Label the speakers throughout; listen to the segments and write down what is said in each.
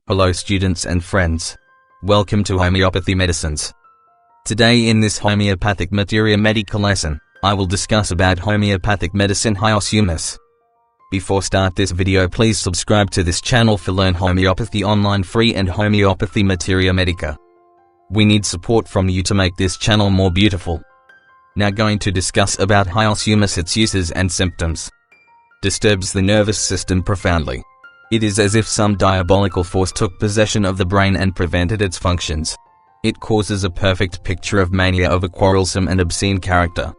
Speaker 1: Hello students and friends. Welcome to Homeopathy Medicines. Today in this homeopathic materia medica lesson, I will discuss about homeopathic medicine HYOSCYAMUS. Before start this video, please subscribe to this channel for learn homeopathy online free and homeopathy materia medica. We need support from you to make this channel more beautiful. Now going to discuss about HYOSCYAMUS, its uses and symptoms. Disturbs the nervous system profoundly. It is as if some diabolical force took possession of the brain and prevented its functions. It causes a perfect picture of mania of a quarrelsome and obscene character,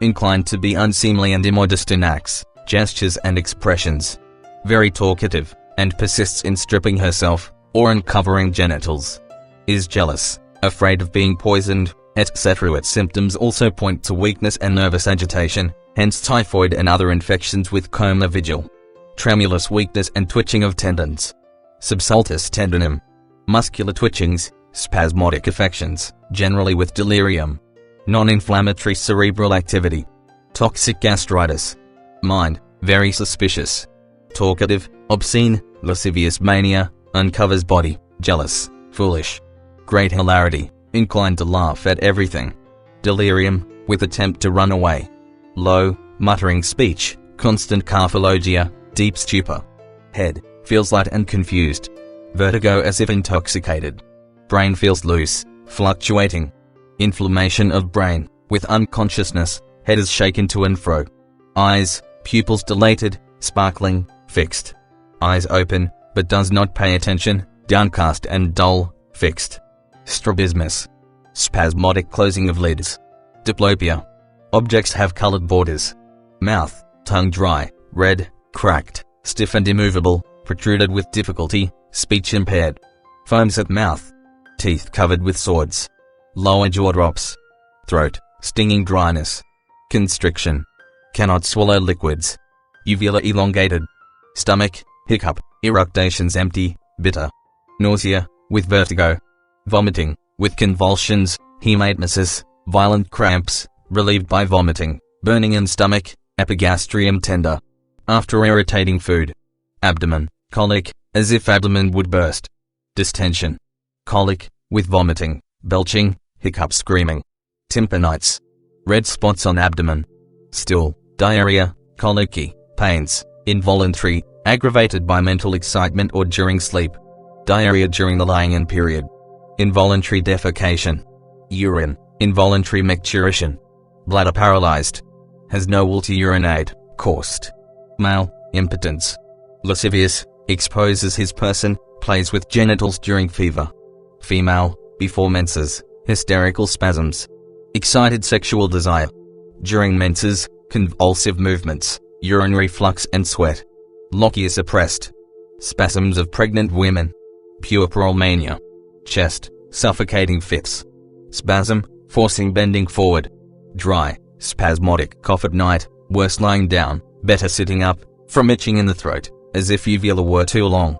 Speaker 1: inclined to be unseemly and immodest in acts, gestures and expressions, very talkative, and persists in stripping herself, or uncovering genitals, is jealous, afraid of being poisoned, etc. Its symptoms also point to weakness and nervous agitation, hence typhoid and other infections with coma vigil. Tremulous weakness and twitching of tendons. Subsultus tendonem. Muscular twitchings, spasmodic affections, generally with delirium. Non-inflammatory cerebral activity. Toxic gastritis. Mind, very suspicious. Talkative, obscene, lascivious mania, uncovers body, jealous, foolish. Great hilarity, inclined to laugh at everything. Delirium, with attempt to run away. Low, muttering speech, constant carphologia, deep stupor. Head, feels light and confused. Vertigo as if intoxicated. Brain feels loose, fluctuating. Inflammation of brain, with unconsciousness, head is shaken to and fro. Eyes, pupils dilated, sparkling, fixed. Eyes open, but does not pay attention, downcast and dull, fixed. Strabismus. Spasmodic closing of lids. Diplopia. Objects have colored borders. Mouth, tongue dry, red, cracked, stiff and immovable, protruded with difficulty, speech impaired. Foams at mouth. Teeth covered with swords. Lower jaw drops. Throat, stinging dryness. Constriction. Cannot swallow liquids. Uvula elongated. Stomach, hiccup, eructations empty, bitter. Nausea, with vertigo. Vomiting, with convulsions, hematemesis, violent cramps, relieved by vomiting, burning in stomach, epigastrium tender. After irritating food. Abdomen, colic, as if abdomen would burst. Distension. Colic, with vomiting, belching, hiccup screaming. Tympanites. Red spots on abdomen. Stool, diarrhea, colicky, pains, involuntary, aggravated by mental excitement or during sleep. Diarrhea during the lying-in period. Involuntary defecation. Urine, involuntary micturition. Bladder paralyzed. Has no will to urinate, coursed. Male, impotence. Lascivious, exposes his person, plays with genitals during fever. Female, before menses, hysterical spasms. Excited sexual desire. During menses, convulsive movements, urinary flux and sweat. Lochia suppressed. Spasms of pregnant women. Puerperal mania. Chest, suffocating fits. Spasm, forcing bending forward. Dry, spasmodic cough at night, worse lying down, better sitting up, from itching in the throat, as if uvula were too long.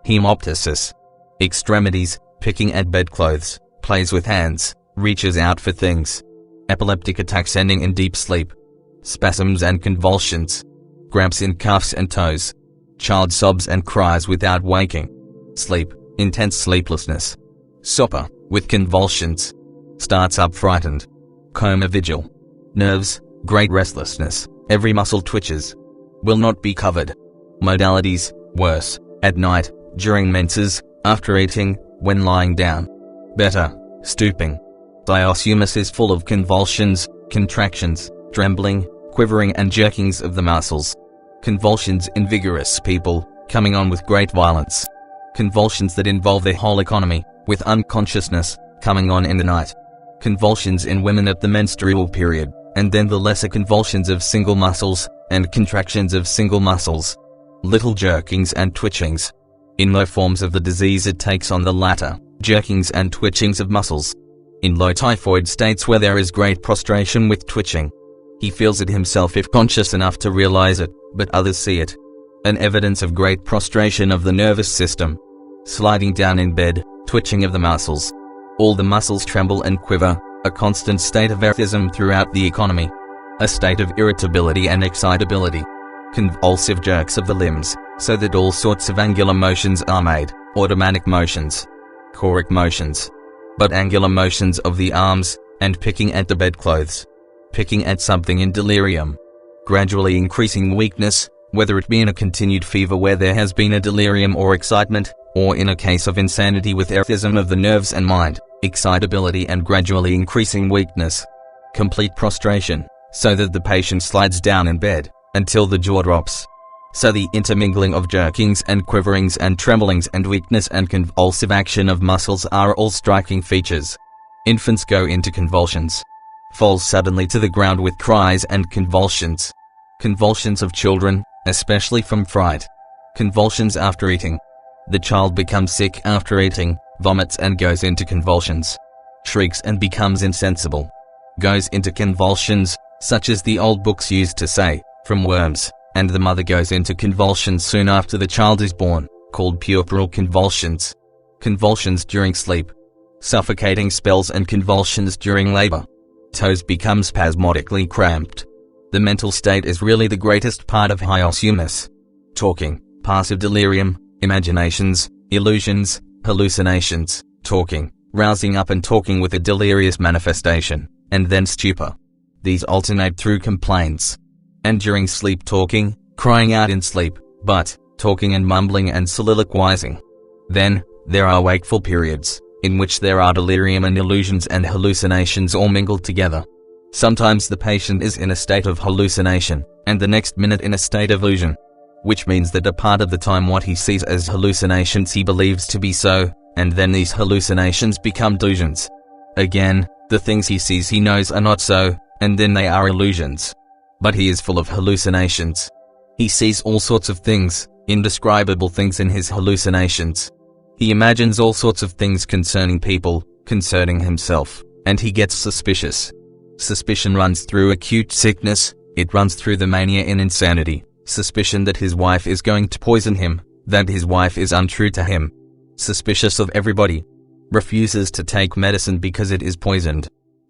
Speaker 1: Hemoptysis. Extremities, picking at bedclothes, plays with hands, reaches out for things. Epileptic attacks ending in deep sleep. Spasms and convulsions. Cramps in cuffs and toes. Child sobs and cries without waking. Sleep, intense sleeplessness. Sopper, with convulsions. Starts up frightened. Coma vigil. Nerves, great restlessness, every muscle twitches. Will not be covered. Modalities, worse, at night, during menses, after eating, when lying down. Better, stooping. HYOSCYAMUS is full of convulsions, contractions, trembling, quivering and jerkings of the muscles. Convulsions in vigorous people, coming on with great violence. Convulsions that involve their whole economy, with unconsciousness, coming on in the night. Convulsions in women at the menstrual period, and then the lesser convulsions of single muscles, and contractions of single muscles. Little jerkings and twitchings. In low forms of the disease it takes on the latter, jerkings and twitchings of muscles. In low typhoid states where there is great prostration with twitching. He feels it himself if conscious enough to realize it, but others see it. An evidence of great prostration of the nervous system. Sliding down in bed, twitching of the muscles. All the muscles tremble and quiver, a constant state of erethism throughout the economy. A state of irritability and excitability. convulsive jerks of the limbs, so that all sorts of angular motions are made, automatic motions, choric motions, but angular motions of the arms, and picking at the bedclothes, picking at something in delirium, gradually increasing weakness, whether it be in a continued fever where there has been a delirium or excitement, or in a case of insanity with erethism of the nerves and mind, excitability and gradually increasing weakness, complete prostration, so that the patient slides down in bed, until the jaw drops. So the intermingling of jerkings and quiverings and tremblings and weakness and convulsive action of muscles are all striking features. Infants go into convulsions, fall suddenly to the ground with cries and convulsions. Convulsions of children, especially from fright. Convulsions after eating. The child becomes sick after eating, vomits and goes into convulsions. Shrieks and becomes insensible. Goes into convulsions, such as the old books used to say, from worms, and the mother goes into convulsions soon after the child is born, called puerperal convulsions. Convulsions during sleep. Suffocating spells and convulsions during labor. Toes become spasmodically cramped. The mental state is really the greatest part of HYOSCYAMUS. Talking, passive delirium, imaginations, illusions, hallucinations, talking, rousing up and talking with a delirious manifestation, and then stupor. These alternate through complaints. And during sleep talking, crying out in sleep, but talking and mumbling and soliloquizing. Then, there are wakeful periods, in which there are delirium and illusions and hallucinations all mingled together. Sometimes the patient is in a state of hallucination, and the next minute in a state of illusion, which means that a part of the time what he sees as hallucinations he believes to be so, and then these hallucinations become delusions. Again, the things he sees he knows are not so, and then they are illusions. But he is full of hallucinations. He sees all sorts of things, indescribable things in his hallucinations. He imagines all sorts of things concerning people, concerning himself, and he gets suspicious. Suspicion runs through acute sickness, it runs through the mania in insanity. Suspicion that his wife is going to poison him, that his wife is untrue to him. Suspicious of everybody. Refuses to take medicine because it is poisoned.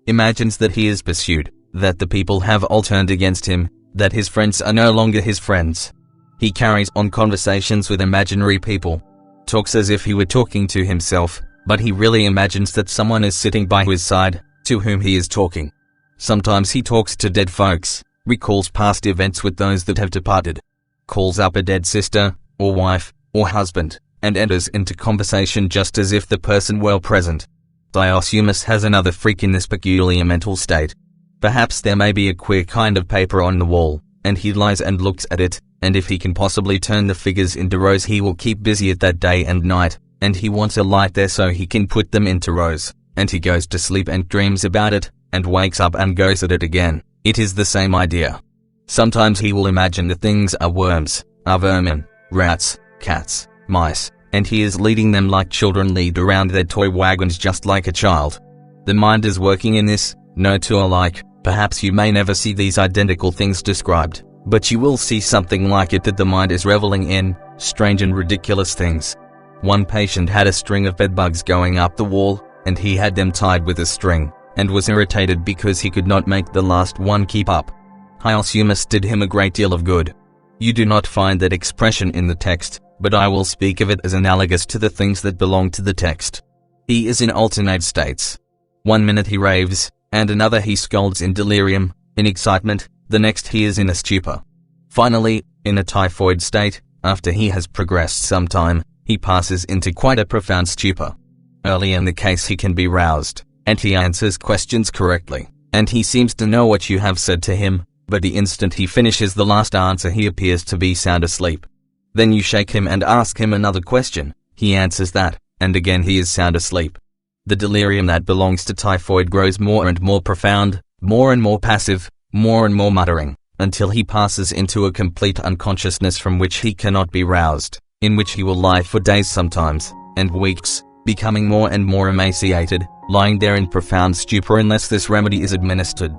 Speaker 1: Imagines that he is pursued, that the people have all turned against him, that his friends are no longer his friends. He carries on conversations with imaginary people. Talks as if he were talking to himself, but he really imagines that someone is sitting by his side, to whom he is talking. Sometimes he talks to dead folks, recalls past events with those that have departed, calls up a dead sister, or wife, or husband, and enters into conversation just as if the person were present. HYOSCYAMUS has another freak in this peculiar mental state. Perhaps there may be a queer kind of paper on the wall, and he lies and looks at it, and if he can possibly turn the figures into rows he will keep busy at that day and night, and he wants a light there so he can put them into rows, and he goes to sleep and dreams about it, and wakes up and goes at it again. It is the same idea. Sometimes he will imagine the things are worms, are vermin, rats, cats, mice, and he is leading them like children lead around their toy wagons just like a child. The mind is working in this, no two alike. Perhaps you may never see these identical things described, but you will see something like it that the mind is reveling in, strange and ridiculous things. One patient had a string of bedbugs going up the wall, and he had them tied with a string, and was irritated because he could not make the last one keep up. HYOSCYAMUS did him a great deal of good. You do not find that expression in the text, but I will speak of it as analogous to the things that belong to the text. He is in alternate states. One minute he raves, and another he scolds in delirium, in excitement, the next he is in a stupor. Finally, in a typhoid state, after he has progressed some time, he passes into quite a profound stupor. Early in the case he can be roused, and he answers questions correctly, and he seems to know what you have said to him, but the instant he finishes the last answer he appears to be sound asleep. Then you shake him and ask him another question, he answers that, and again he is sound asleep. The delirium that belongs to typhoid grows more and more profound, more and more passive, more and more muttering, until he passes into a complete unconsciousness from which he cannot be roused, in which he will lie for days sometimes, and weeks, becoming more and more emaciated, lying there in profound stupor unless this remedy is administered.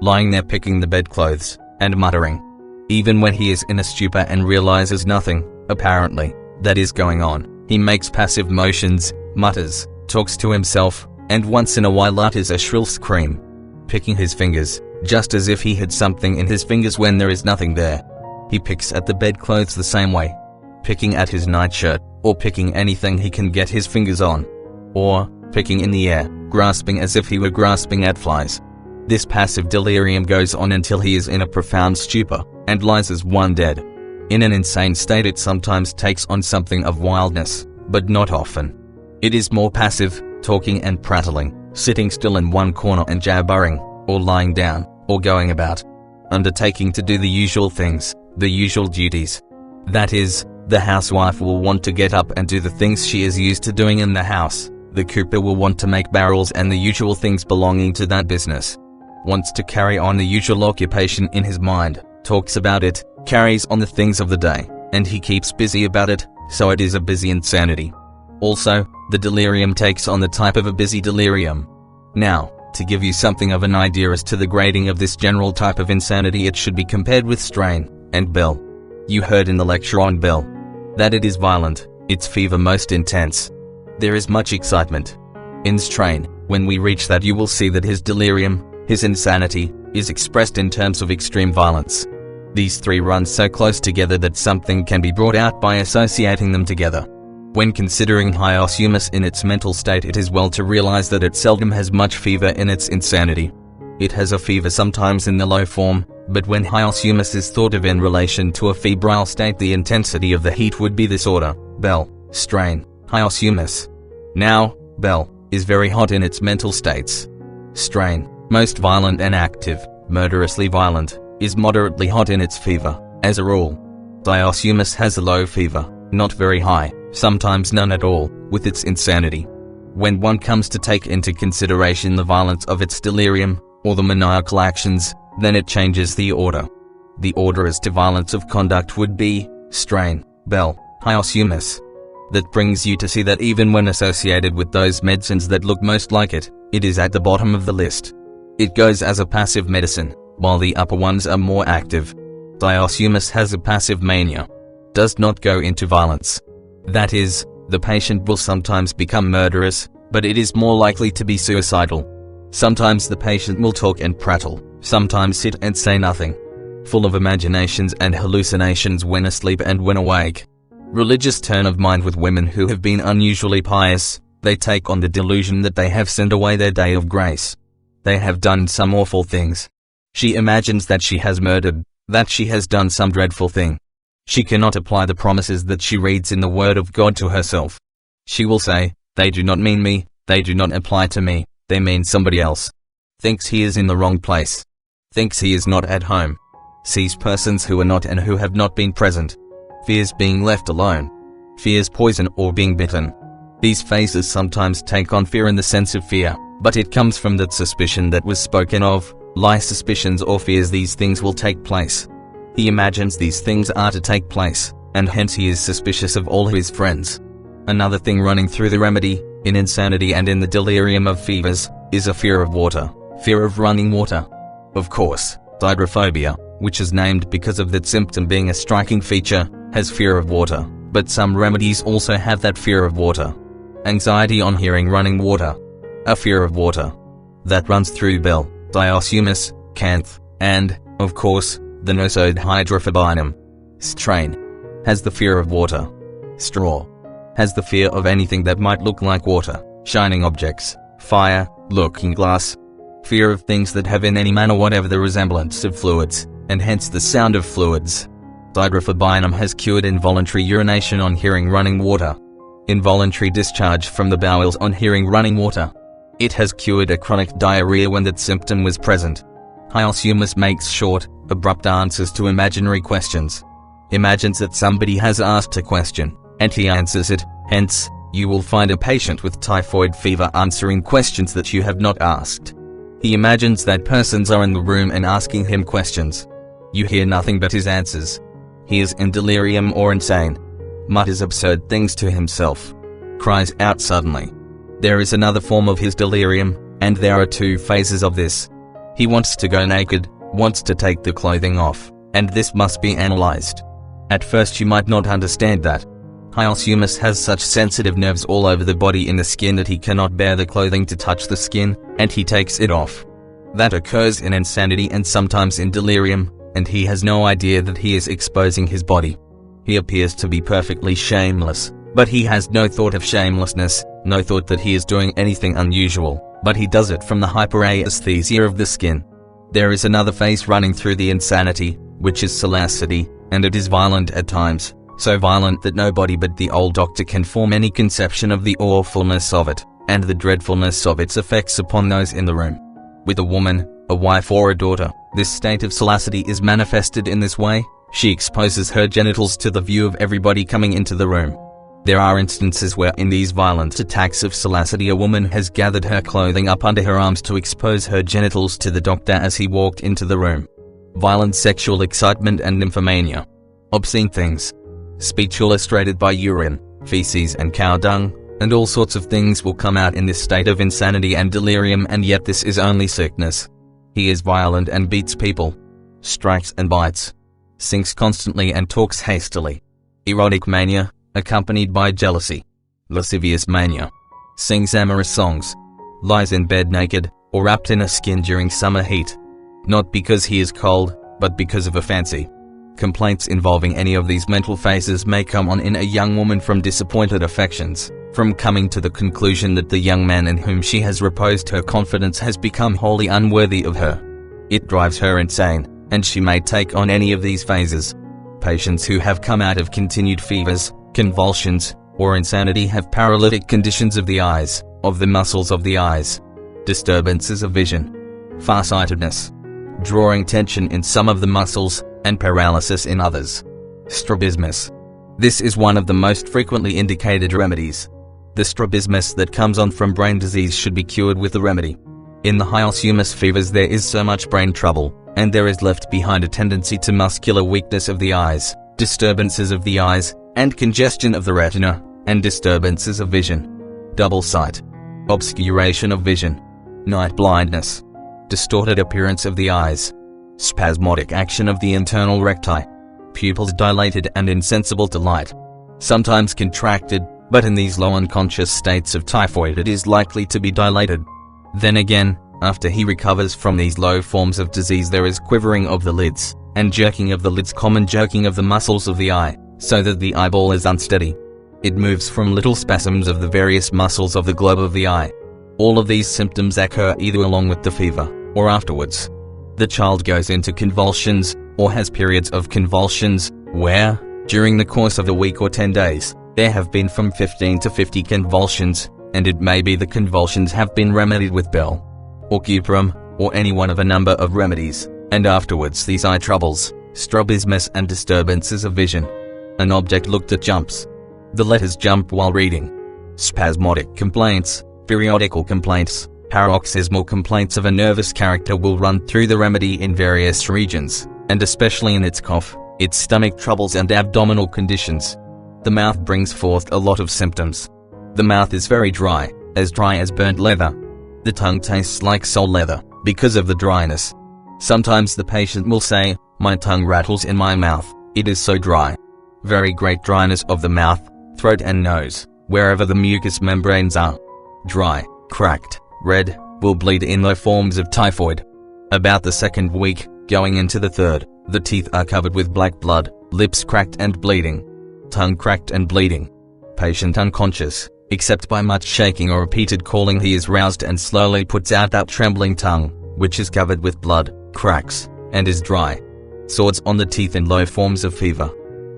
Speaker 1: Lying there picking the bedclothes, and muttering. Even when he is in a stupor and realizes nothing, apparently, that is going on, he makes passive motions, mutters, talks to himself, and once in a while utters a shrill scream, picking his fingers, just as if he had something in his fingers when there is nothing there. He picks at the bedclothes the same way, picking at his nightshirt, or picking anything he can get his fingers on, or picking in the air, grasping as if he were grasping at flies. This passive delirium goes on until he is in a profound stupor, and lies as one dead. In an insane state it sometimes takes on something of wildness, but not often. It is more passive, talking and prattling, sitting still in one corner and jabbering, or lying down, or going about, undertaking to do the usual things, the usual duties. That is, the housewife will want to get up and do the things she is used to doing in the house. The cooper will want to make barrels and the usual things belonging to that business. Wants to carry on the usual occupation in his mind, talks about it, carries on the things of the day, and he keeps busy about it, so it is a busy insanity. Also, the delirium takes on the type of a busy delirium. Now, to give you something of an idea as to the grading of this general type of insanity, it should be compared with strain and bell. You heard in the lecture on bell that it is violent, its fever most intense. There is much excitement. In strain, when we reach that, you will see that his delirium, his insanity, is expressed in terms of extreme violence. These three run so close together that something can be brought out by associating them together. When considering HYOSCYAMUS in its mental state, it is well to realize that it seldom has much fever in its insanity. It has a fever sometimes in the low form, but when HYOSCYAMUS is thought of in relation to a febrile state, the intensity of the heat would be this order: bell, strain, HYOSCYAMUS. Now, bell is very hot in its mental states. Strain, most violent and active, murderously violent, is moderately hot in its fever, as a rule. HYOSCYAMUS has a low fever, not very high, sometimes none at all, with its insanity. When one comes to take into consideration the violence of its delirium, or the maniacal actions, then it changes the order. The order as to violence of conduct would be strain, bell, HYOSCYAMUS. That brings you to see that even when associated with those medicines that look most like it, it is at the bottom of the list. It goes as a passive medicine, while the upper ones are more active. HYOSCYAMUS has a passive mania. Does not go into violence. That is, the patient will sometimes become murderous, but it is more likely to be suicidal. Sometimes the patient will talk and prattle, sometimes sit and say nothing. Full of imaginations and hallucinations when asleep and when awake. Religious turn of mind with women who have been unusually pious. They take on the delusion that they have sinned away their day of grace. They have done some awful things. She imagines that she has murdered, that she has done some dreadful thing. She cannot apply the promises that she reads in the Word of God to herself. She will say, "They do not mean me, they do not apply to me, they mean somebody else." Thinks he is in the wrong place. Thinks he is not at home. Sees persons who are not and who have not been present. Fears being left alone. Fears poison or being bitten. These phases sometimes take on fear in the sense of fear, but it comes from that suspicion that was spoken of, lie suspicions or fears these things will take place. He imagines these things are to take place, and hence he is suspicious of all his friends. Another thing running through the remedy, in insanity and in the delirium of fevers, is a fear of water, fear of running water. Of course, hydrophobia, which is named because of that symptom being a striking feature, has fear of water, but some remedies also have that fear of water. Anxiety on hearing running water. A fear of water. That runs through bell, HYOSCYAMUS, canth, and, of course, the nosode hydrophobinum. Strain. Has the fear of water. Straw. Has the fear of anything that might look like water, shining objects, fire, looking glass. Fear of things that have in any manner whatever the resemblance of fluids, and hence the sound of fluids. Hydrophobinum has cured involuntary urination on hearing running water. Involuntary discharge from the bowels on hearing running water. It has cured a chronic diarrhea when that symptom was present. HYOSCYAMUS makes short, abrupt answers to imaginary questions. Imagines that somebody has asked a question, and he answers it. Hence, you will find a patient with typhoid fever answering questions that you have not asked. He imagines that persons are in the room and asking him questions. You hear nothing but his answers. He is in delirium or insane. Mutters absurd things to himself. Cries out suddenly. There is another form of his delirium, and there are two phases of this. He wants to go naked, wants to take the clothing off, and this must be analyzed. At first you might not understand that. HYOSCYAMUS has such sensitive nerves all over the body in the skin that he cannot bear the clothing to touch the skin, and he takes it off. That occurs in insanity and sometimes in delirium, and he has no idea that he is exposing his body. He appears to be perfectly shameless, but he has no thought of shamelessness, no thought that he is doing anything unusual, but he does it from the hyperaesthesia of the skin. There is another phase running through the insanity, which is salacity, and it is violent at times, so violent that nobody but the old doctor can form any conception of the awfulness of it, and the dreadfulness of its effects upon those in the room. With a woman, a wife or a daughter, this state of salacity is manifested in this way: she exposes her genitals to the view of everybody coming into the room. There are instances where in these violent attacks of salacity a woman has gathered her clothing up under her arms to expose her genitals to the doctor as he walked into the room. Violent sexual excitement and nymphomania. Obscene things. Speech illustrated by urine, feces and cow dung, and all sorts of things will come out in this state of insanity and delirium, and yet this is only sickness. He is violent and beats people. Strikes and bites. Sinks constantly and talks hastily. Erotic mania, accompanied by jealousy. Lascivious mania. Sings amorous songs. Lies in bed naked, or wrapped in a skin during summer heat. Not because he is cold, but because of a fancy. Complaints involving any of these mental phases may come on in a young woman from disappointed affections, from coming to the conclusion that the young man in whom she has reposed her confidence has become wholly unworthy of her. It drives her insane, and she may take on any of these phases. Patients who have come out of continued fevers, convulsions, or insanity have paralytic conditions of the eyes, of the muscles of the eyes. Disturbances of vision. Farsightedness. Drawing tension in some of the muscles, and paralysis in others. Strabismus. This is one of the most frequently indicated remedies. The strabismus that comes on from brain disease should be cured with the remedy. In the Hyalusumus fevers there is so much brain trouble, and there is left behind a tendency to muscular weakness of the eyes, disturbances of the eyes, and congestion of the retina, and disturbances of vision. Double sight. Obscuration of vision. Night blindness. Distorted appearance of the eyes. Spasmodic action of the internal recti. Pupils dilated and insensible to light. Sometimes contracted, but in these low unconscious states of typhoid it is likely to be dilated. Then again, after he recovers from these low forms of disease there is quivering of the lids, and jerking of the lids, common jerking of the muscles of the eye, so that the eyeball is unsteady. It moves from little spasms of the various muscles of the globe of the eye. All of these symptoms occur either along with the fever, or afterwards. The child goes into convulsions, or has periods of convulsions, where, during the course of a week or 10 days, there have been from 15 to 50 convulsions, and it may be the convulsions have been remedied with bell, or cuprum, or any one of a number of remedies, and afterwards these eye troubles, strabismus and disturbances of vision. An object looked at jumps. The letters jump while reading. Spasmodic complaints, periodical complaints, paroxysmal complaints of a nervous character will run through the remedy in various regions, and especially in its cough, its stomach troubles and abdominal conditions. The mouth brings forth a lot of symptoms. The mouth is very dry as burnt leather. The tongue tastes like sole leather, because of the dryness. Sometimes the patient will say, "My tongue rattles in my mouth, it is so dry." Very great dryness of the mouth, throat and nose, wherever the mucous membranes are. Dry, cracked, red, will bleed in low forms of typhoid. About the second week, going into the third, the teeth are covered with black blood, lips cracked and bleeding. Tongue cracked and bleeding. Patient unconscious, except by much shaking or repeated calling he is roused and slowly puts out that trembling tongue, which is covered with blood, cracks, and is dry. Sores on the teeth in low forms of fever.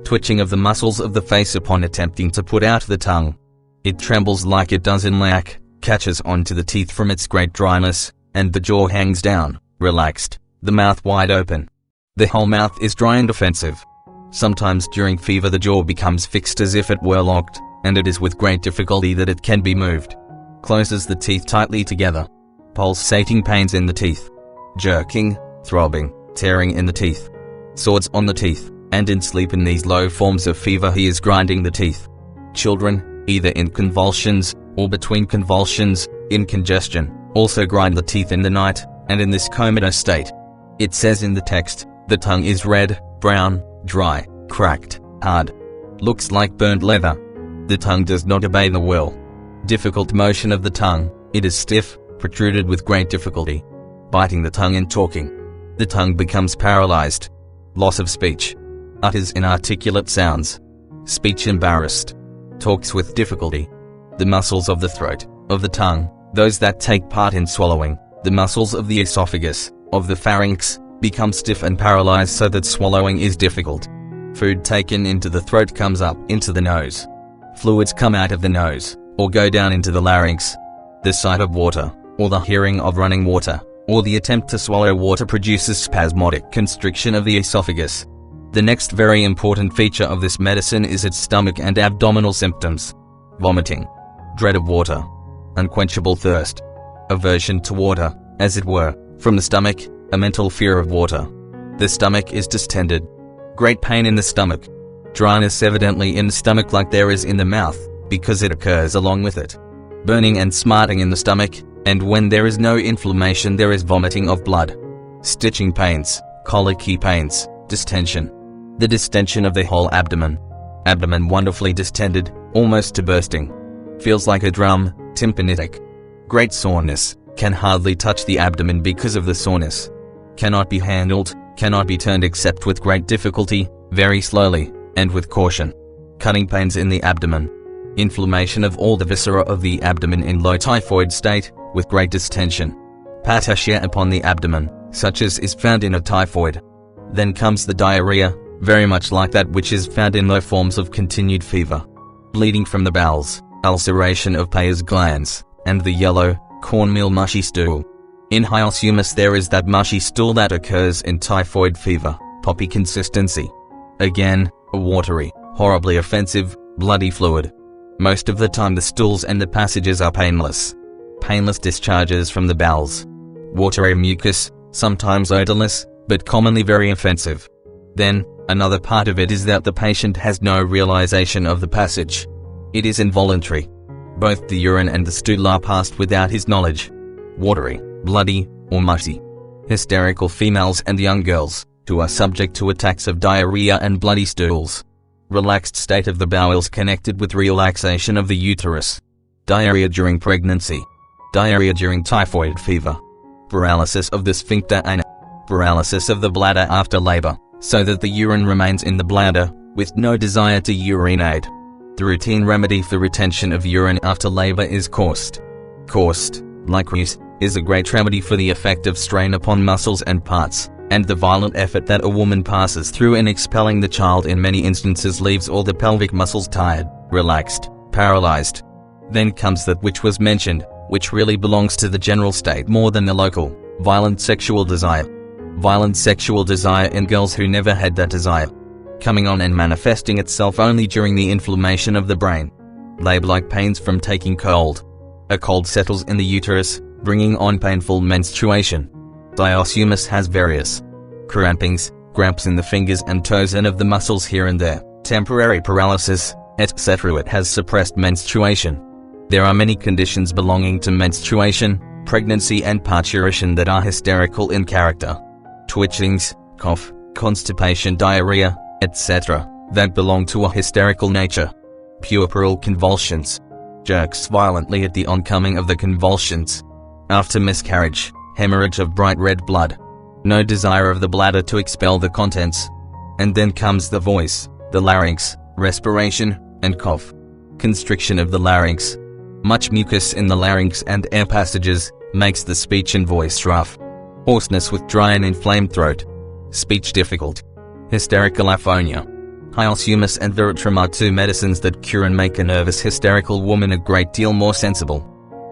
Speaker 1: Twitching of the muscles of the face upon attempting to put out the tongue. It trembles like it does in lac, catches onto the teeth from its great dryness, and the jaw hangs down, relaxed, the mouth wide open. The whole mouth is dry and offensive. Sometimes during fever the jaw becomes fixed as if it were locked, and it is with great difficulty that it can be moved. Closes the teeth tightly together. Pulsating pains in the teeth. Jerking, throbbing, tearing in the teeth. Sores on the teeth, and in sleep. In these low forms of fever he is grinding the teeth. Children, either in convulsions, or between convulsions, in congestion, also grind the teeth in the night, and in this comatose state. It says in the text, the tongue is red, brown, dry, cracked, hard. Looks like burnt leather. The tongue does not obey the will. Difficult motion of the tongue, it is stiff, protruded with great difficulty. Biting the tongue in talking. The tongue becomes paralyzed. Loss of speech. Utters inarticulate sounds. Speech embarrassed. Talks with difficulty. The muscles of the throat, of the tongue, those that take part in swallowing, the muscles of the esophagus, of the pharynx, become stiff and paralyzed so that swallowing is difficult. Food taken into the throat comes up into the nose. Fluids come out of the nose, or go down into the larynx. The sight of water, or the hearing of running water, or the attempt to swallow water produces spasmodic constriction of the esophagus. The next very important feature of this medicine is its stomach and abdominal symptoms. Vomiting. Dread of water. Unquenchable thirst. Aversion to water, as it were, from the stomach, a mental fear of water. The stomach is distended. Great pain in the stomach. Dryness evidently in the stomach like there is in the mouth, because it occurs along with it. Burning and smarting in the stomach, and when there is no inflammation there is vomiting of blood. Stitching pains, colicky pains, distension. The distension of the whole abdomen. Abdomen wonderfully distended, almost to bursting. Feels like a drum, tympanitic. Great soreness, can hardly touch the abdomen because of the soreness. Cannot be handled, cannot be turned except with great difficulty, very slowly, and with caution. Cutting pains in the abdomen. Inflammation of all the viscera of the abdomen in low typhoid state, with great distension. Patasia upon the abdomen, such as is found in a typhoid. Then comes the diarrhea, very much like that which is found in low forms of continued fever. Bleeding from the bowels, ulceration of Peyer's glands, and the yellow, cornmeal mushy stool. In Hyalusumus there is that mushy stool that occurs in typhoid fever, poppy consistency. Again, a watery, horribly offensive, bloody fluid. Most of the time the stools and the passages are painless. Painless discharges from the bowels. Watery mucus, sometimes odorless, but commonly very offensive. Then, another part of it is that the patient has no realization of the passage. It is involuntary. Both the urine and the stool are passed without his knowledge. Watery, bloody, or mushy. Hysterical females and young girls, who are subject to attacks of diarrhea and bloody stools. Relaxed state of the bowels connected with relaxation of the uterus. Diarrhea during pregnancy. Diarrhea during typhoid fever. Paralysis of the sphincter ana. Paralysis of the bladder after labor, so that the urine remains in the bladder, with no desire to urinate. The routine remedy for retention of urine after labor is coursed. Coursed, likewise, is a great remedy for the effect of strain upon muscles and parts, and the violent effort that a woman passes through in expelling the child in many instances leaves all the pelvic muscles tired, relaxed, paralyzed. Then comes that which was mentioned, which really belongs to the general state more than the local, violent sexual desire. Violent sexual desire in girls who never had that desire. Coming on and manifesting itself only during the inflammation of the brain. Labor-like pains from taking cold. A cold settles in the uterus, bringing on painful menstruation. Hyalusumus has various crampings, cramps in the fingers and toes and of the muscles here and there, temporary paralysis, etc. It has suppressed menstruation. There are many conditions belonging to menstruation, pregnancy and parturition that are hysterical in character. Twitchings, cough, constipation, diarrhea, etc., that belong to a hysterical nature. Puerperal convulsions. Jerks violently at the oncoming of the convulsions. After miscarriage, hemorrhage of bright red blood. No desire of the bladder to expel the contents. And then comes the voice, the larynx, respiration, and cough. Constriction of the larynx. Much mucus in the larynx and air passages, makes the speech and voice rough. Hoarseness with dry and inflamed throat. Speech difficult. Hysterical aphonia. Hyalusumus and Veratrum are two medicines that cure and make a nervous hysterical woman a great deal more sensible.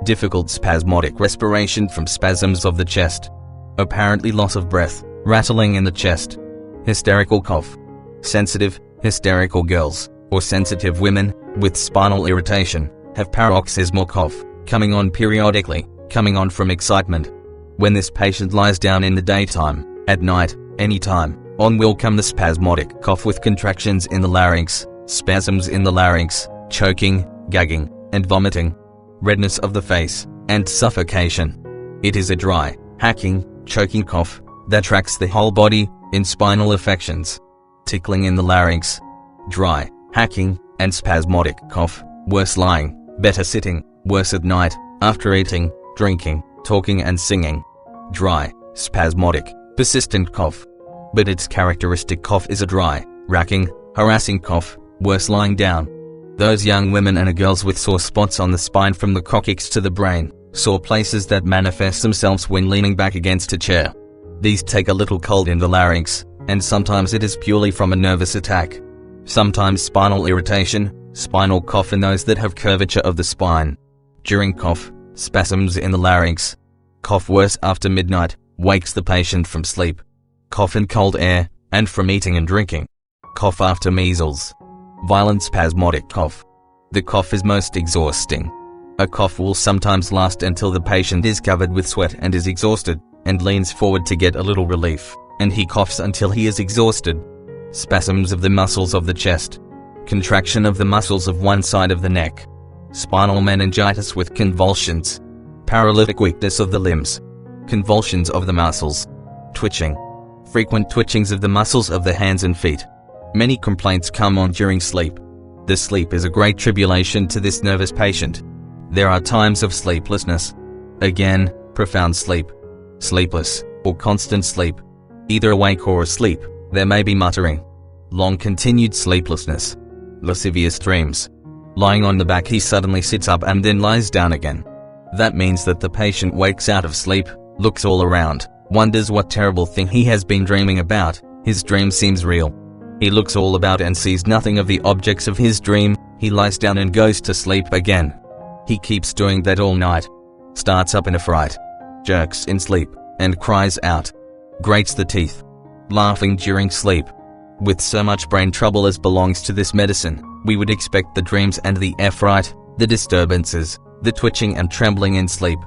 Speaker 1: Difficult spasmodic respiration from spasms of the chest. Apparently loss of breath, rattling in the chest. Hysterical cough. Sensitive, hysterical girls, or sensitive women, with spinal irritation, have paroxysmal cough, coming on periodically, coming on from excitement. When this patient lies down in the daytime, at night, any time, on will come the spasmodic cough with contractions in the larynx, spasms in the larynx, choking, gagging, and vomiting. Redness of the face, and suffocation. It is a dry, hacking, choking cough, that tracks the whole body, in spinal affections. Tickling in the larynx. Dry, hacking, and spasmodic cough, worse lying, better sitting, worse at night, after eating, drinking, talking and singing. Dry, spasmodic, persistent cough. but its characteristic cough is a dry, racking, harassing cough, worse lying down. Those young women and girls with sore spots on the spine from the coccyx to the brain, sore places that manifest themselves when leaning back against a chair. These take a little cold in the larynx, and sometimes it is purely from a nervous attack. Sometimes spinal irritation, spinal cough in those that have curvature of the spine. During cough, spasms in the larynx. Cough worse after midnight, wakes the patient from sleep. Cough in cold air, and from eating and drinking. Cough after measles. Violent spasmodic cough. The cough is most exhausting. A cough will sometimes last until the patient is covered with sweat and is exhausted, and leans forward to get a little relief, and he coughs until he is exhausted. Spasms of the muscles of the chest. Contraction of the muscles of one side of the neck. Spinal meningitis with convulsions. Paralytic weakness of the limbs. Convulsions of the muscles. Twitching. Frequent twitchings of the muscles of the hands and feet. Many complaints come on during sleep. The sleep is a great tribulation to this nervous patient. There are times of sleeplessness. Again, profound sleep. Sleepless, or constant sleep. Either awake or asleep, there may be muttering. Long continued sleeplessness. Lascivious dreams. Lying on the back he suddenly sits up and then lies down again. That means that the patient wakes out of sleep, looks all around, wonders what terrible thing he has been dreaming about, his dream seems real. He looks all about and sees nothing of the objects of his dream, he lies down and goes to sleep again. He keeps doing that all night. Starts up in a fright. Jerks in sleep, and cries out. Grates the teeth. Laughing during sleep. With so much brain trouble as belongs to this medicine, we would expect the dreams and the fright, the disturbances, the twitching and trembling in sleep.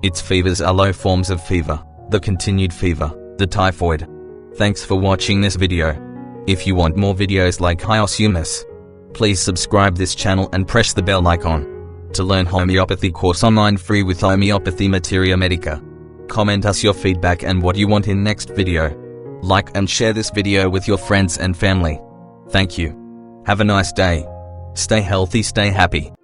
Speaker 1: Its fevers are low forms of fever, the continued fever, the typhoid. Thanks for watching this video. If you want more videos like HYOSCYAMUS, please subscribe this channel and press the bell icon. To learn homeopathy course online free with Homeopathy Materia Medica. Comment us your feedback and what you want in next video. Like and share this video with your friends and family. Thank you. Have a nice day. Stay healthy, stay happy.